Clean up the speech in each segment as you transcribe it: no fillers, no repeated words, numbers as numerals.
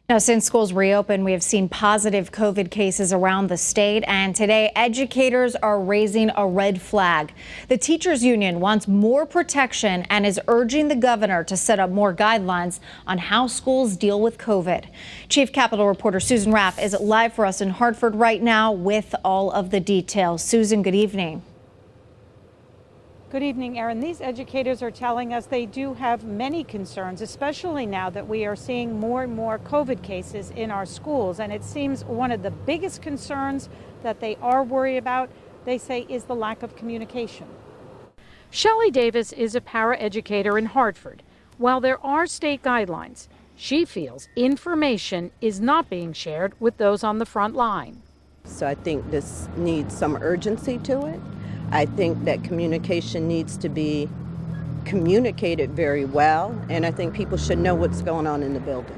Now, since schools reopened, we have seen positive COVID cases around the state, and today educators are raising a red flag. The teachers union wants more protection and is urging the governor to set up more guidelines on how schools deal with COVID. Chief Capitol reporter Susan Raff is live for us in Hartford right now with all of the details. Susan, good evening. Good evening, Erin. These educators are telling us they do have many concerns, especially now that we are seeing more and more COVID cases in our schools. And it seems one of the biggest concerns that they are worried about, they say, is the lack of communication. Shelley Davis is a paraeducator in Hartford. While there are state guidelines, she feels information is not being shared with those on the front line. So I think this needs some urgency to it. I think that communication needs to be communicated very well, and I think people should know what's going on in the building.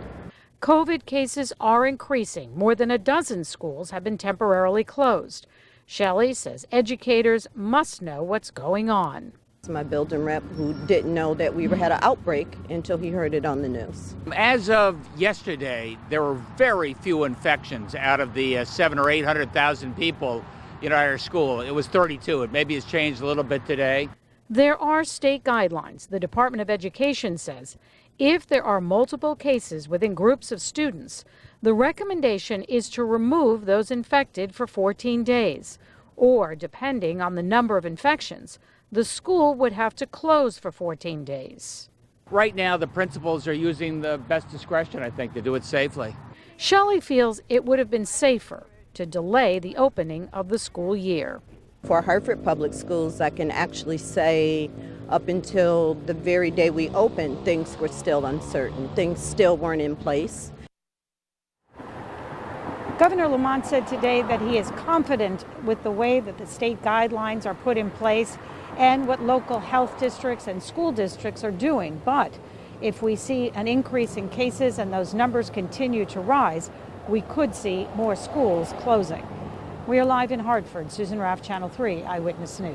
COVID cases are increasing. More than a dozen schools have been temporarily closed. Shelley says educators must know what's going on. My building rep who didn't know that we had an outbreak until he heard it on the news. As of yesterday, there were very few infections out of the 700,000 or 800,000 people in our school. It was 32. It maybe has changed a little bit today. There are state guidelines. The Department of Education says if there are multiple cases within groups of students, the recommendation is to remove those infected for 14 days. Or, depending on the number of infections, the school would have to close for 14 days. Right now, the principals are using the best discretion, I think, to do it safely. Shelley feels it would have been safer to delay the opening of the school year. For Hartford Public Schools, I can actually say up until the very day we opened, things were still uncertain. Things still weren't in place. Governor Lamont said today that he is confident with the way that the state guidelines are put in place and what local health districts and school districts are doing. But if we see an increase in cases and those numbers continue to rise, we could see more schools closing. We are live in Hartford. Susan Raff, Channel 3 Eyewitness News.